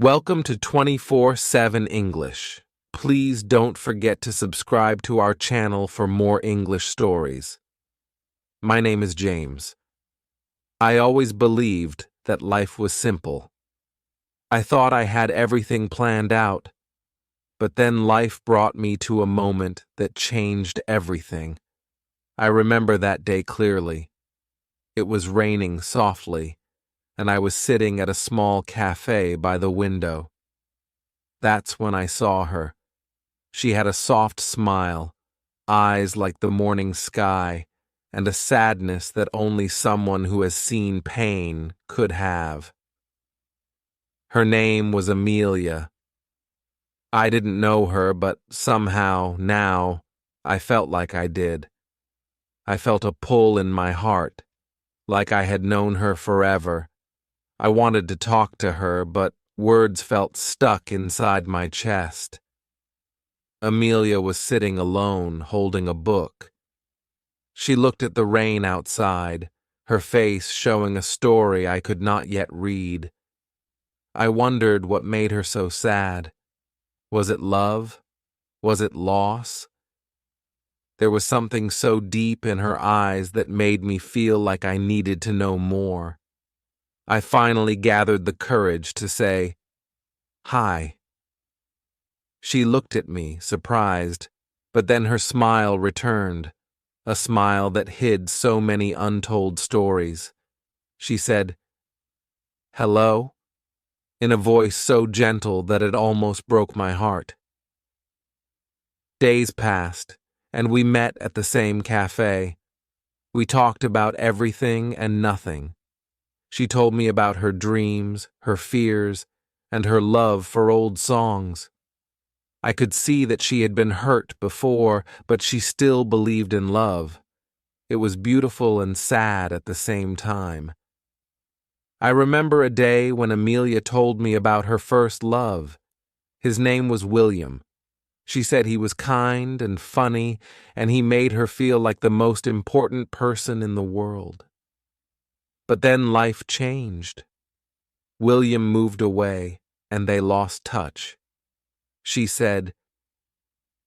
Welcome to 24/7 English. Please don't forget to subscribe to our channel for more English stories. My name is James. I always believed that life was simple. I thought I had everything planned out, but then life brought me to a moment that changed everything. I remember that day clearly. It was raining softly, and I was sitting at a small cafe by the window. That's when I saw her. She had a soft smile, eyes like the morning sky, and a sadness that only someone who has seen pain could have. Her name was Amelia. I didn't know her, but somehow, now, I felt like I did. I felt a pull in my heart, like I had known her forever. I wanted to talk to her, but words felt stuck inside my chest. Amelia was sitting alone, holding a book. She looked at the rain outside, her face showing a story I could not yet read. I wondered what made her so sad. Was it love? Was it loss? There was something so deep in her eyes that made me feel like I needed to know more. I finally gathered the courage to say, "Hi." She looked at me, surprised, but then her smile returned, a smile that hid so many untold stories. She said, "Hello," in a voice so gentle that it almost broke my heart. Days passed, and we met at the same cafe. We talked about everything and nothing. She told me about her dreams, her fears, and her love for old songs. I could see that she had been hurt before, but she still believed in love. It was beautiful and sad at the same time. I remember a day when Amelia told me about her first love. His name was William. She said he was kind and funny, and he made her feel like the most important person in the world. But then life changed. William moved away, and they lost touch. She said,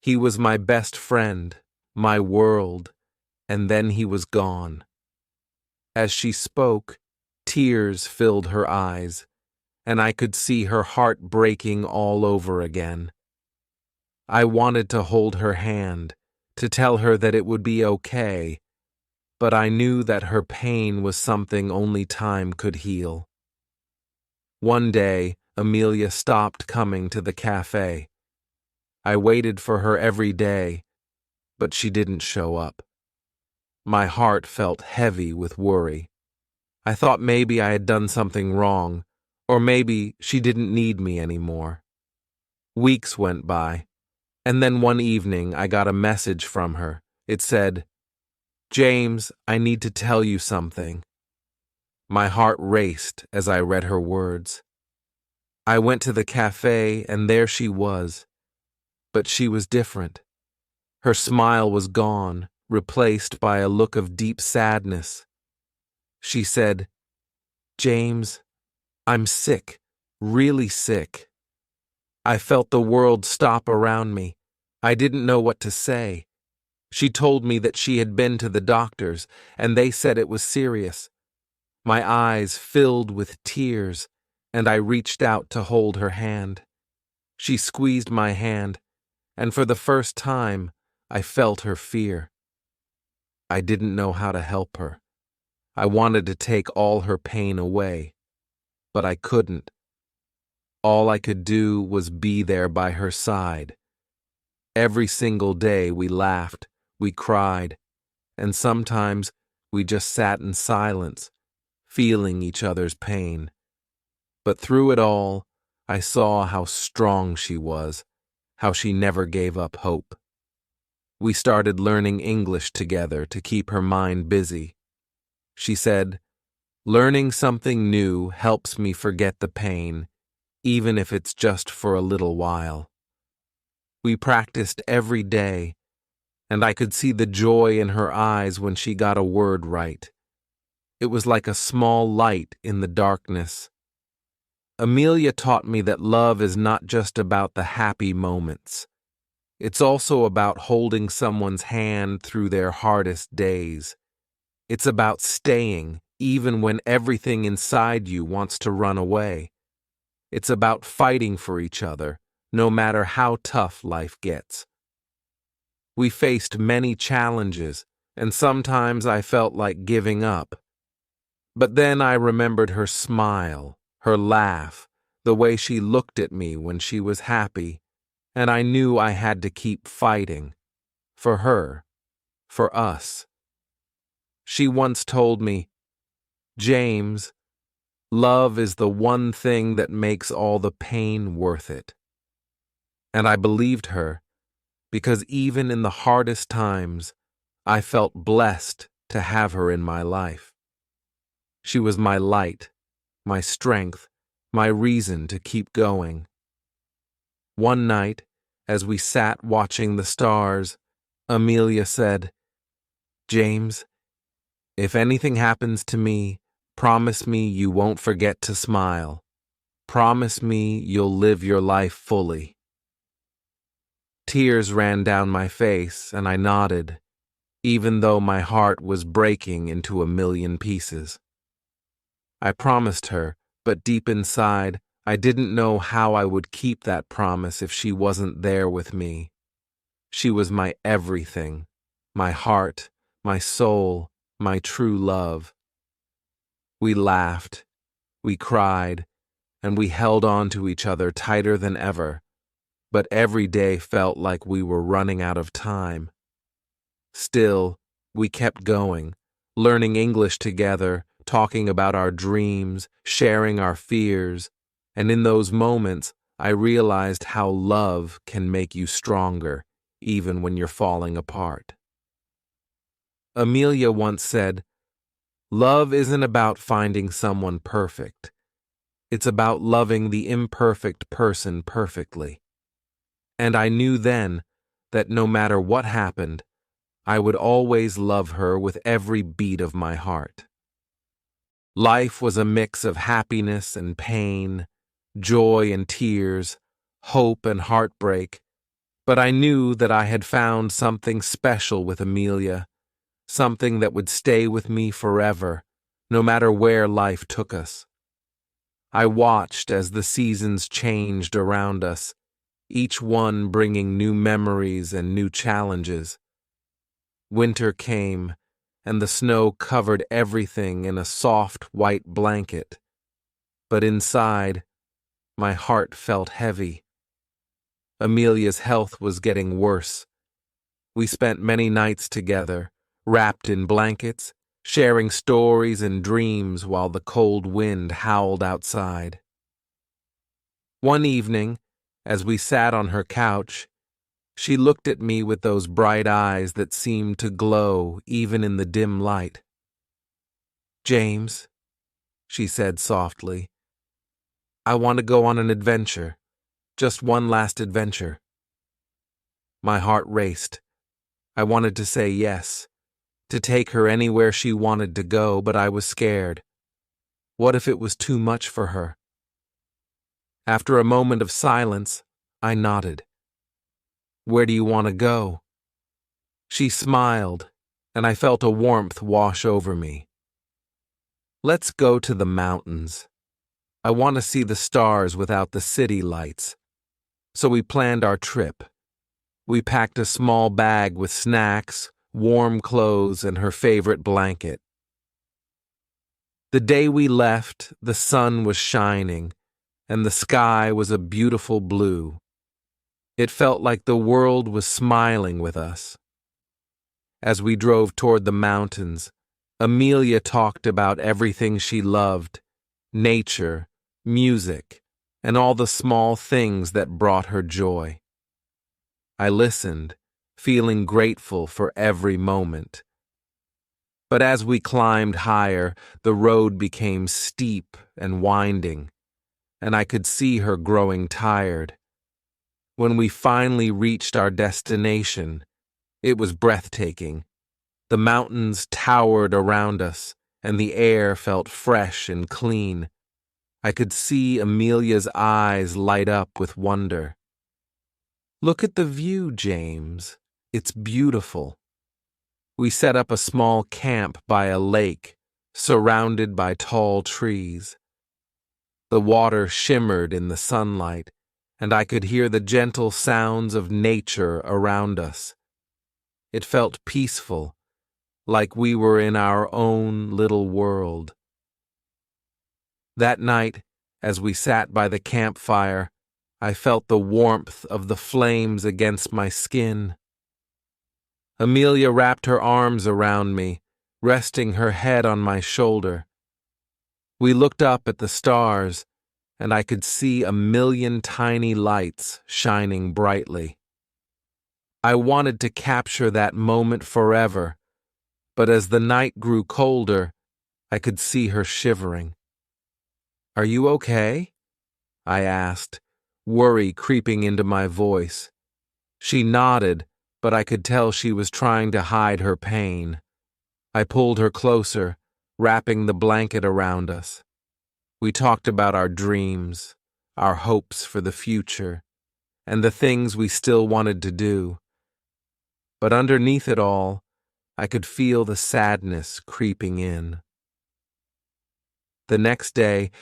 "He was my best friend, my world, and then he was gone." As she spoke, tears filled her eyes, and I could see her heart breaking all over again. I wanted to hold her hand, to tell her that it would be okay, but I knew that her pain was something only time could heal. One day, Amelia stopped coming to the cafe. I waited for her every day, but she didn't show up. My heart felt heavy with worry. I thought maybe I had done something wrong, or maybe she didn't need me anymore. Weeks went by, and then one evening I got a message from her. It said, "James, I need to tell you something." My heart raced as I read her words. I went to the cafe, and there she was. But she was different. Her smile was gone, replaced by a look of deep sadness. She said, "James, I'm sick, really sick." I felt the world stop around me. I didn't know what to say. She told me that she had been to the doctors, and they said it was serious. My eyes filled with tears, and I reached out to hold her hand. She squeezed my hand, and for the first time, I felt her fear. I didn't know how to help her. I wanted to take all her pain away, but I couldn't. All I could do was be there by her side. Every single day we laughed, we cried, and sometimes we just sat in silence, feeling each other's pain. But through it all, I saw how strong she was, how she never gave up hope. We started learning English together to keep her mind busy. She said, "Learning something new helps me forget the pain, even if it's just for a little while." We practiced every day, and I could see the joy in her eyes when she got a word right. It was like a small light in the darkness. Amelia taught me that love is not just about the happy moments. It's also about holding someone's hand through their hardest days. It's about staying, even when everything inside you wants to run away. It's about fighting for each other, no matter how tough life gets. We faced many challenges, and sometimes I felt like giving up. But then I remembered her smile, her laugh, the way she looked at me when she was happy, and I knew I had to keep fighting. For her. For us. She once told me, "James, love is the one thing that makes all the pain worth it." And I believed her, because even in the hardest times, I felt blessed to have her in my life. She was my light, my strength, my reason to keep going. One night, as we sat watching the stars, Amelia said, "James, if anything happens to me, promise me you won't forget to smile. Promise me you'll live your life fully." Tears ran down my face, and I nodded, even though my heart was breaking into a million pieces. I promised her, but deep inside, I didn't know how I would keep that promise if she wasn't there with me. She was my everything, my heart, my soul, my true love. We laughed, we cried, and we held on to each other tighter than ever, but every day felt like we were running out of time. Still, we kept going, learning English together, talking about our dreams, sharing our fears, and in those moments, I realized how love can make you stronger, even when you're falling apart. Amelia once said, "Love isn't about finding someone perfect. It's about loving the imperfect person perfectly." And I knew then that no matter what happened, I would always love her with every beat of my heart. Life was a mix of happiness and pain, joy and tears, hope and heartbreak, but I knew that I had found something special with Amelia, something that would stay with me forever, no matter where life took us. I watched as the seasons changed around us, each one bringing new memories and new challenges. Winter came, and the snow covered everything in a soft white blanket. But inside, my heart felt heavy. Amelia's health was getting worse. We spent many nights together, wrapped in blankets, sharing stories and dreams while the cold wind howled outside. One evening, as we sat on her couch, she looked at me with those bright eyes that seemed to glow even in the dim light. "James," she said softly, "I want to go on an adventure, just one last adventure." My heart raced. I wanted to say yes, to take her anywhere she wanted to go, but I was scared. What if it was too much for her? After a moment of silence, I nodded. "Where do you want to go?" She smiled, and I felt a warmth wash over me. "Let's go to the mountains. I want to see the stars without the city lights." So we planned our trip. We packed a small bag with snacks, warm clothes, and her favorite blanket. The day we left, the sun was shining, and the sky was a beautiful blue. It felt like the world was smiling with us. As we drove toward the mountains, Amelia talked about everything she loved, nature, music, and all the small things that brought her joy. I listened, feeling grateful for every moment. But as we climbed higher, the road became steep and winding, and I could see her growing tired. When we finally reached our destination, it was breathtaking. The mountains towered around us, and the air felt fresh and clean. I could see Amelia's eyes light up with wonder. "Look at the view, James. It's beautiful." We set up a small camp by a lake, surrounded by tall trees. The water shimmered in the sunlight, and I could hear the gentle sounds of nature around us. It felt peaceful, like we were in our own little world. That night, as we sat by the campfire, I felt the warmth of the flames against my skin. Amelia wrapped her arms around me, resting her head on my shoulder. We looked up at the stars, and I could see 1,000,000 tiny lights shining brightly. I wanted to capture that moment forever, but as the night grew colder, I could see her shivering. "Are you okay?" I asked, worry creeping into my voice. She nodded, but I could tell she was trying to hide her pain. I pulled her closer, wrapping the blanket around us. We talked about our dreams, our hopes for the future, and the things we still wanted to do. But underneath it all, I could feel the sadness creeping in. The next day,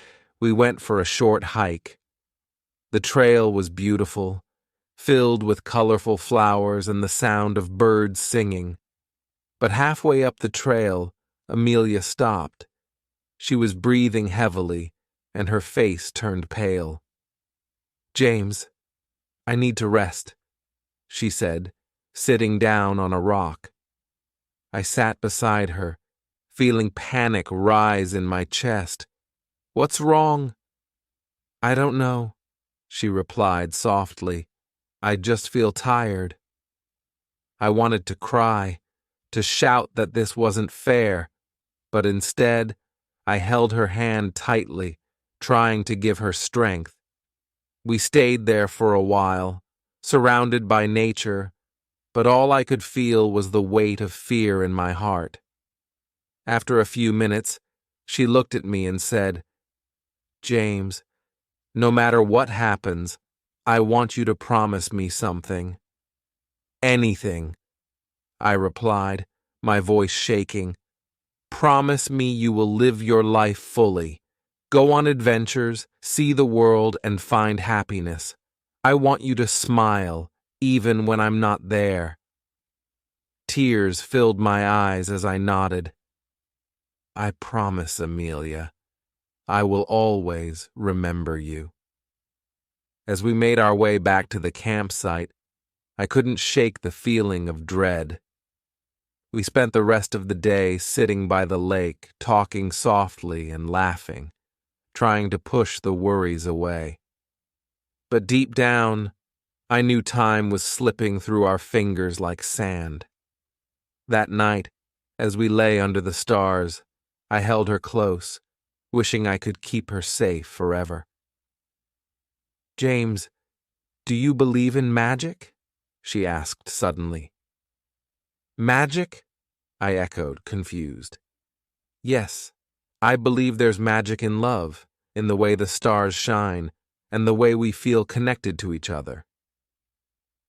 we went for a short hike. The trail was beautiful, filled with colorful flowers and the sound of birds singing. But halfway up the trail, Amelia stopped. She was breathing heavily, and her face turned pale. "James, I need to rest," she said, sitting down on a rock. I sat beside her, feeling panic rise in my chest. "What's wrong?" "I don't know," she replied softly. "I just feel tired." I wanted to cry, to shout that this wasn't fair, but instead, I held her hand tightly, trying to give her strength. We stayed there for a while, surrounded by nature, but all I could feel was the weight of fear in my heart. After a few minutes, she looked at me and said, "James, no matter what happens, I want you to promise me something." "Anything," I replied, my voice shaking. "Promise me you will live your life fully. Go on adventures, see the world, and find happiness. I want you to smile, even when I'm not there." Tears filled my eyes as I nodded. "I promise, Amelia. I will always remember you." As we made our way back to the campsite, I couldn't shake the feeling of dread. We spent the rest of the day sitting by the lake, talking softly and laughing, trying to push the worries away. But deep down, I knew time was slipping through our fingers like sand. That night, as we lay under the stars, I held her close, wishing I could keep her safe forever. "James, do you believe in magic?" she asked suddenly. "Magic?" I echoed, confused. "Yes, I believe there's magic in love, in the way the stars shine, and the way we feel connected to each other."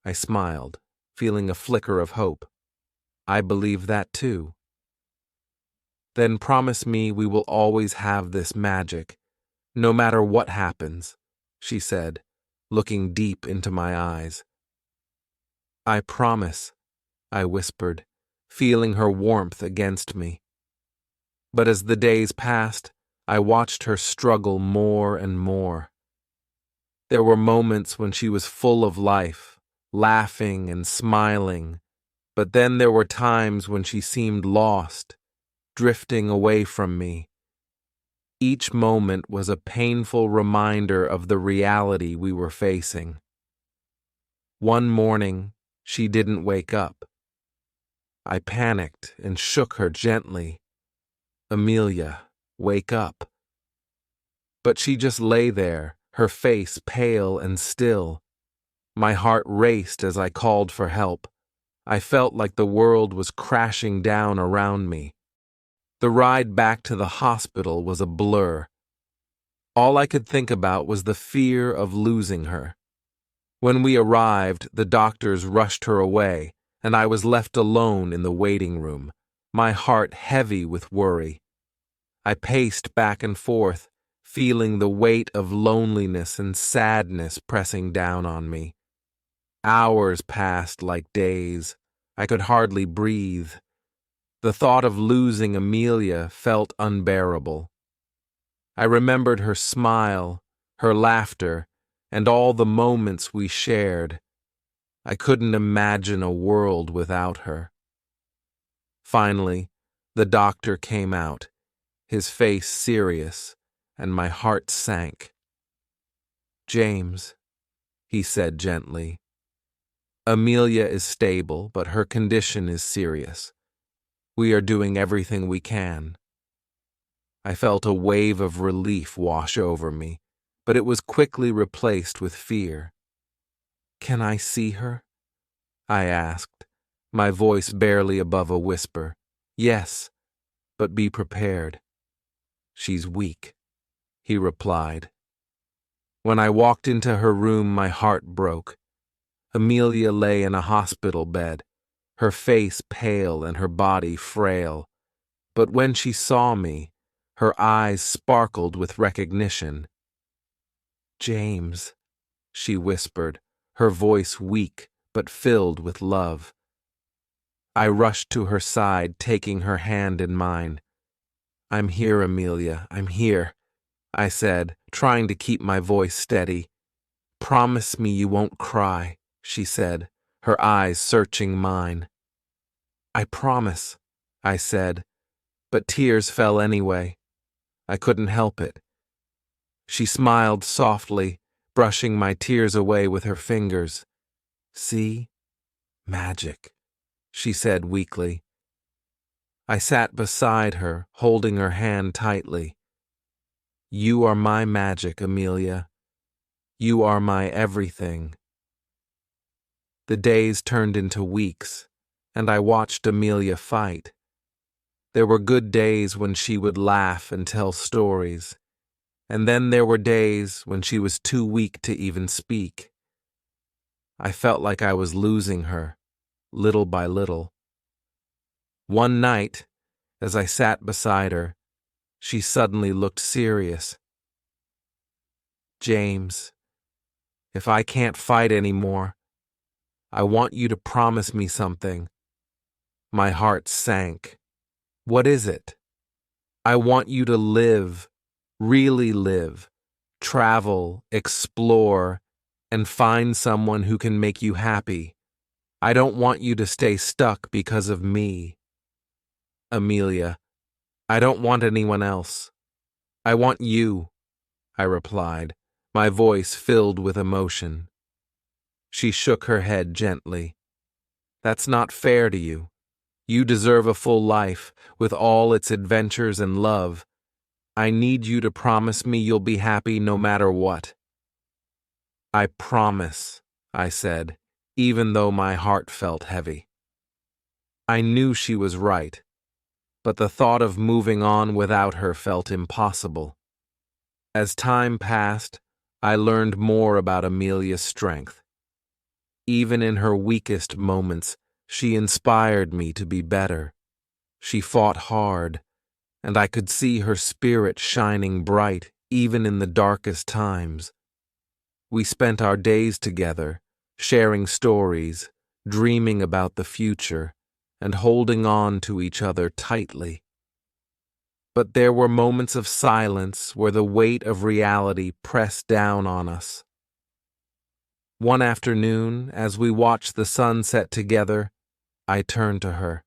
I smiled, feeling a flicker of hope. "I believe that too." "Then promise me we will always have this magic, no matter what happens," she said, looking deep into my eyes. "I promise," I whispered, feeling her warmth against me. But as the days passed, I watched her struggle more and more. There were moments when she was full of life, laughing and smiling, but then there were times when she seemed lost, drifting away from me. Each moment was a painful reminder of the reality we were facing. One morning, she didn't wake up. I panicked and shook her gently. "Amelia, wake up." But she just lay there, her face pale and still. My heart raced as I called for help. I felt like the world was crashing down around me. The ride back to the hospital was a blur. All I could think about was the fear of losing her. When we arrived, the doctors rushed her away, and I was left alone in the waiting room, my heart heavy with worry. I paced back and forth, feeling the weight of loneliness and sadness pressing down on me. Hours passed like days. I could hardly breathe. The thought of losing Amelia felt unbearable. I remembered her smile, her laughter, and all the moments we shared. I couldn't imagine a world without her. Finally, the doctor came out, his face serious, and my heart sank. "James," he said gently, "Amelia is stable, but her condition is serious. We are doing everything we can." I felt a wave of relief wash over me, but it was quickly replaced with fear. "Can I see her?" I asked, my voice barely above a whisper. "Yes, but be prepared." "She's weak," he replied. When I walked into her room, my heart broke. Amelia lay in a hospital bed, her face pale and her body frail. But when she saw me, her eyes sparkled with recognition. "James," she whispered, her voice weak but filled with love. I rushed to her side, taking her hand in mine. "I'm here, Amelia, I'm here," I said, trying to keep my voice steady. "Promise me you won't cry," she said, her eyes searching mine. "I promise," I said, but tears fell anyway. I couldn't help it. She smiled softly, brushing my tears away with her fingers. "See? Magic," she said weakly. I sat beside her, holding her hand tightly. "You are my magic, Amelia. You are my everything." The days turned into weeks, and I watched Amelia fight. There were good days when she would laugh and tell stories, and then there were days when she was too weak to even speak. I felt like I was losing her, little by little. One night, as I sat beside her, she suddenly looked serious. "James, if I can't fight anymore, I want you to promise me something." My heart sank. "What is it?" "I want you to live, really live, travel, explore, and find someone who can make you happy. I don't want you to stay stuck because of me. Amelia, I don't want anyone else. I want you," I replied, my voice filled with emotion. She shook her head gently. "That's not fair to you. You deserve a full life, with all its adventures and love. I need you to promise me you'll be happy no matter what." "I promise," I said, even though my heart felt heavy. I knew she was right, but the thought of moving on without her felt impossible. As time passed, I learned more about Amelia's strength. Even in her weakest moments, she inspired me to be better. She fought hard, and I could see her spirit shining bright even in the darkest times. We spent our days together, sharing stories, dreaming about the future, and holding on to each other tightly. But there were moments of silence where the weight of reality pressed down on us. One afternoon, as we watched the sun set together, I turned to her.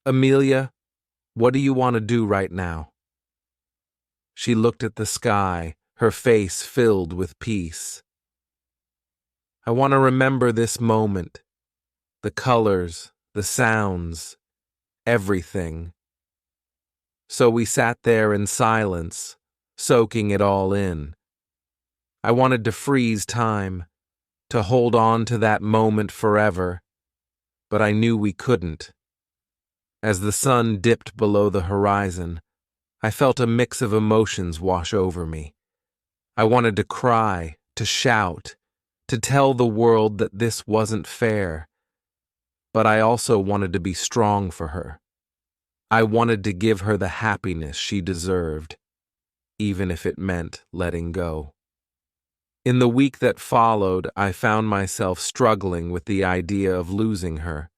"Amelia, what do you want to do right now?" She looked at the sky, her face filled with peace. "I want to remember this moment, the colors, the sounds, everything." So we sat there in silence, soaking it all in. I wanted to freeze time, to hold on to that moment forever, but I knew we couldn't. As the sun dipped below the horizon, I felt a mix of emotions wash over me. I wanted to cry, to shout, to tell the world that this wasn't fair. But I also wanted to be strong for her. I wanted to give her the happiness she deserved, even if it meant letting go. In the week that followed, I found myself struggling with the idea of losing her.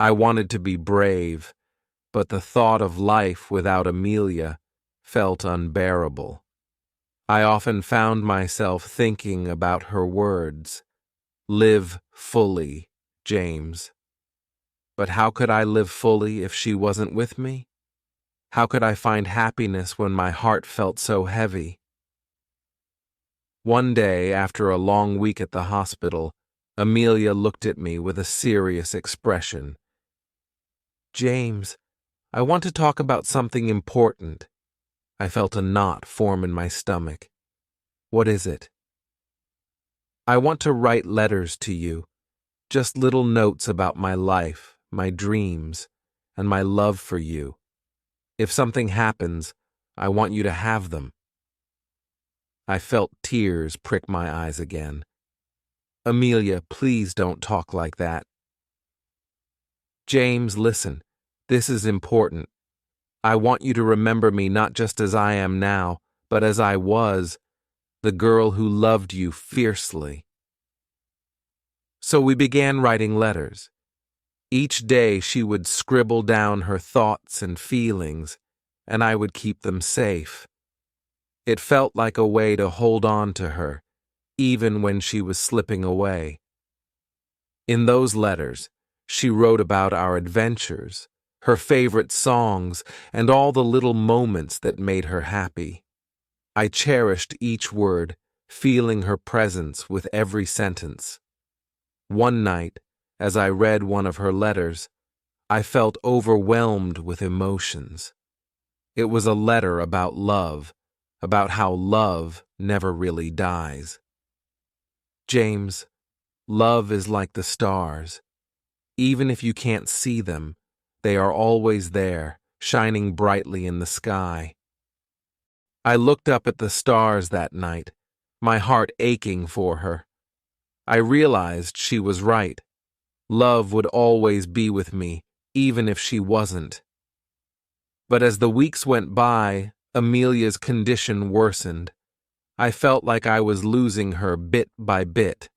I wanted to be brave, but the thought of life without Amelia felt unbearable. I often found myself thinking about her words, "Live fully, James." But how could I live fully if she wasn't with me? How could I find happiness when my heart felt so heavy? One day, after a long week at the hospital, Amelia looked at me with a serious expression. "James, I want to talk about something important." I felt a knot form in my stomach. "What is it?" "I want to write letters to you, just little notes about my life, my dreams, and my love for you. If something happens, I want you to have them." I felt tears prick my eyes again. "Amelia, please don't talk like that." "James, listen. This is important. I want you to remember me not just as I am now, but as I was, the girl who loved you fiercely." So we began writing letters. Each day she would scribble down her thoughts and feelings, and I would keep them safe. It felt like a way to hold on to her, even when she was slipping away. In those letters, she wrote about our adventures, her favorite songs, and all the little moments that made her happy. I cherished each word, feeling her presence with every sentence. One night, as I read one of her letters, I felt overwhelmed with emotions. It was a letter about love, about how love never really dies. "James, love is like the stars. Even if you can't see them, they are always there, shining brightly in the sky." I looked up at the stars that night, my heart aching for her. I realized she was right. Love would always be with me, even if she wasn't. But as the weeks went by, Amelia's condition worsened. I felt like I was losing her bit by bit.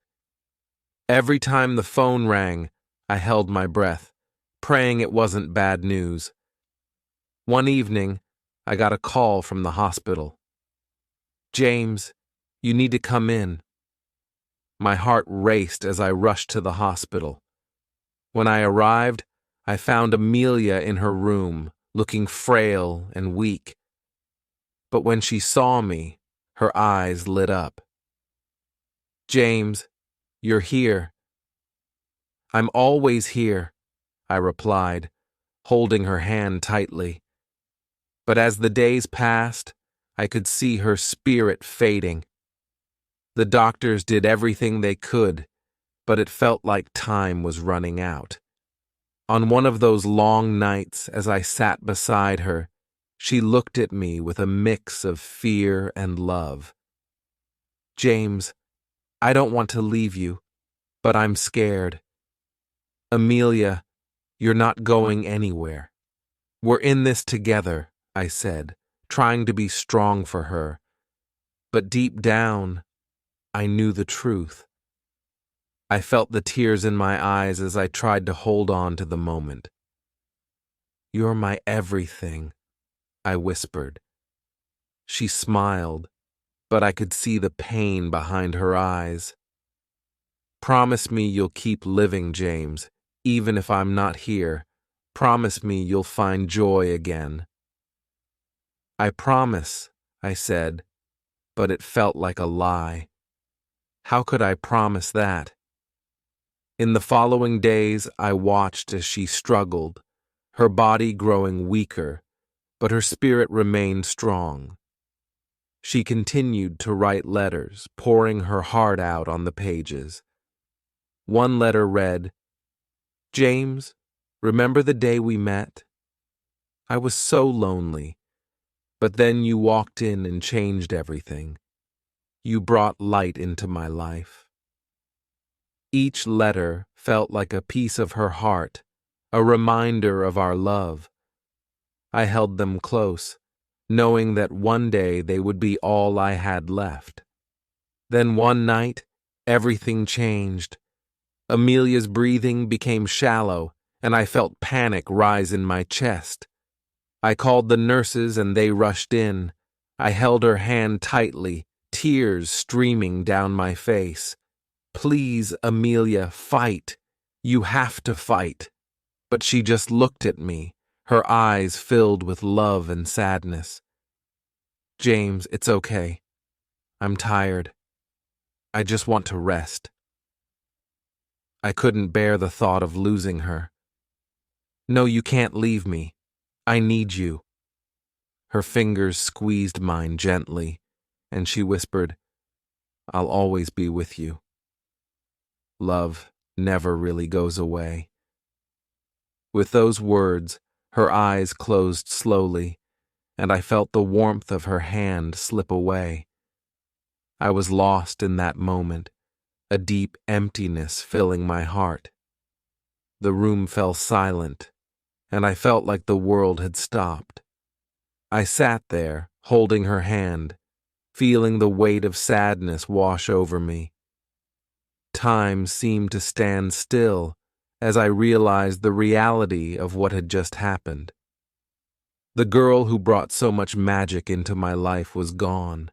Every time the phone rang, I held my breath, praying it wasn't bad news. One evening, I got a call from the hospital. "James, you need to come in." My heart raced as I rushed to the hospital. When I arrived, I found Amelia in her room, looking frail and weak. But when she saw me, her eyes lit up. "James, you're here." "I'm always here," I replied, holding her hand tightly. But as the days passed, I could see her spirit fading. The doctors did everything they could, but it felt like time was running out. On one of those long nights, as I sat beside her, she looked at me with a mix of fear and love. "James, I don't want to leave you, but I'm scared. Amelia, you're not going anywhere. We're in this together," I said, trying to be strong for her. But deep down, I knew the truth. I felt the tears in my eyes as I tried to hold on to the moment. "You're my everything," I whispered. She smiled, but I could see the pain behind her eyes. "Promise me you'll keep living, James, even if I'm not here. Promise me you'll find joy again." "I promise," I said, but it felt like a lie. How could I promise that? In the following days, I watched as she struggled, her body growing weaker, but her spirit remained strong. She continued to write letters, pouring her heart out on the pages. One letter read, "James, remember the day we met? I was so lonely. But then you walked in and changed everything. You brought light into my life. Each letter felt like a piece of her heart, a reminder of our love. I held them close, knowing that one day they would be all I had left. Then one night, everything changed. Amelia's breathing became shallow, and I felt panic rise in my chest. I called the nurses and they rushed in. I held her hand tightly, tears streaming down my face. "Please, Amelia, fight. You have to fight." But she just looked at me, her eyes filled with love and sadness. "James, it's okay. I'm tired. I just want to rest." I couldn't bear the thought of losing her. "No, you can't leave me. I need you." Her fingers squeezed mine gently, and she whispered, "I'll always be with you. Love never really goes away." With those words, her eyes closed slowly, and I felt the warmth of her hand slip away. I was lost in that moment, a deep emptiness filling my heart. The room fell silent, and I felt like the world had stopped. I sat there, holding her hand, feeling the weight of sadness wash over me. Time seemed to stand still as I realized the reality of what had just happened. The girl who brought so much magic into my life was gone.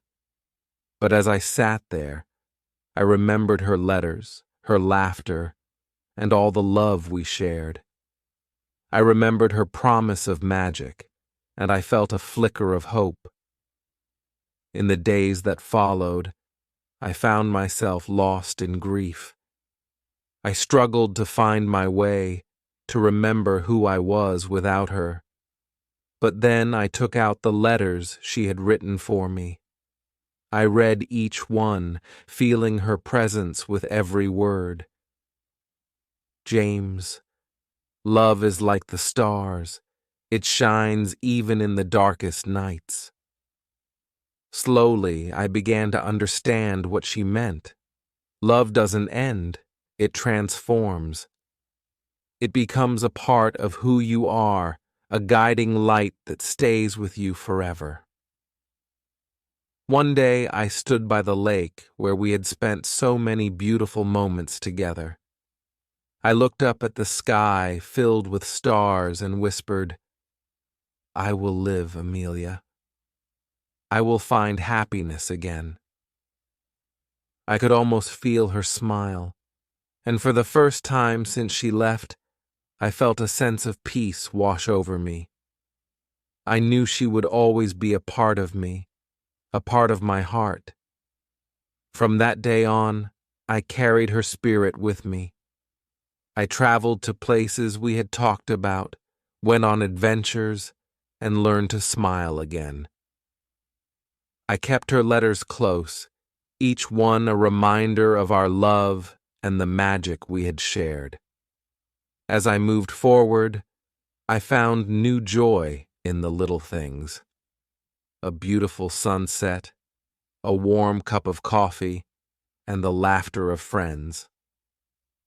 But as I sat there, I remembered her letters, her laughter, and all the love we shared. I remembered her promise of magic, and I felt a flicker of hope. In the days that followed, I found myself lost in grief. I struggled to find my way, to remember who I was without her. But then I took out the letters she had written for me. I read each one, feeling her presence with every word. "James, love is like the stars. It shines even in the darkest nights." Slowly, I began to understand what she meant. Love doesn't end, it transforms. It becomes a part of who you are, a guiding light that stays with you forever. One day I stood by the lake where we had spent so many beautiful moments together. I looked up at the sky filled with stars and whispered, "I will live, Amelia. I will find happiness again." I could almost feel her smile, and for the first time since she left, I felt a sense of peace wash over me. I knew she would always be a part of me, a part of my heart. From that day on, I carried her spirit with me. I traveled to places we had talked about, went on adventures, and learned to smile again. I kept her letters close, each one a reminder of our love and the magic we had shared. As I moved forward, I found new joy in the little things. A beautiful sunset, a warm cup of coffee, and the laughter of friends.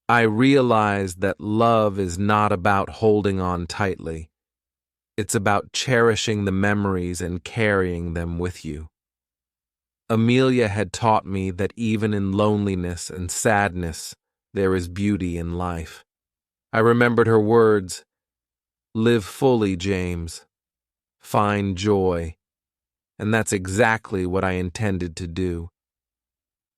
I realized that love is not about holding on tightly. It's about cherishing the memories and carrying them with you. Amelia had taught me that even in loneliness and sadness, there is beauty in life. I remembered her words, "Live fully, James. Find joy." And that's exactly what I intended to do.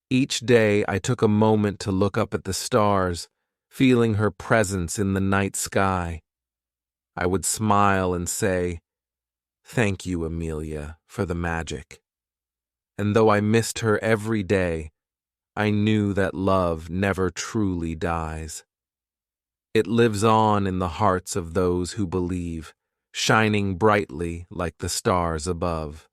Each day I took a moment to look up at the stars, feeling her presence in the night sky. I would smile and say, "Thank you, Amelia, for the magic." And though I missed her every day, I knew that love never truly dies. It lives on in the hearts of those who believe, shining brightly like the stars above.